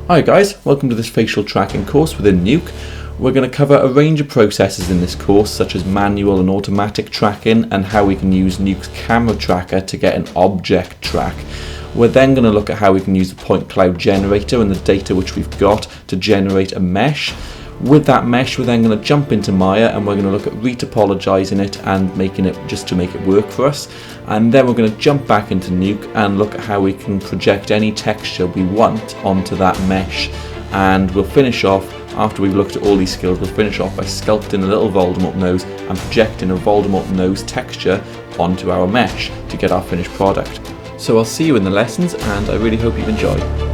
Hi guys, welcome to this facial tracking course within Nuke. We're going to cover a range of processes in this course, such as manual and automatic tracking and how we can use Nuke's camera tracker to get an object track. We're then going to look at how we can use the point cloud generator and the data which we've got to generate a mesh. With that mesh, we're then going to jump into Maya and we're going to look at retopologizing it and making it just to make it work for us. And then we're going to jump back into Nuke and look at how we can project any texture we want onto that mesh. And we'll finish off, after we've looked at all these skills, we'll finish off by sculpting a little Voldemort nose and projecting a Voldemort nose texture onto our mesh to get our finished product. So I'll see you in the lessons and I really hope you enjoy.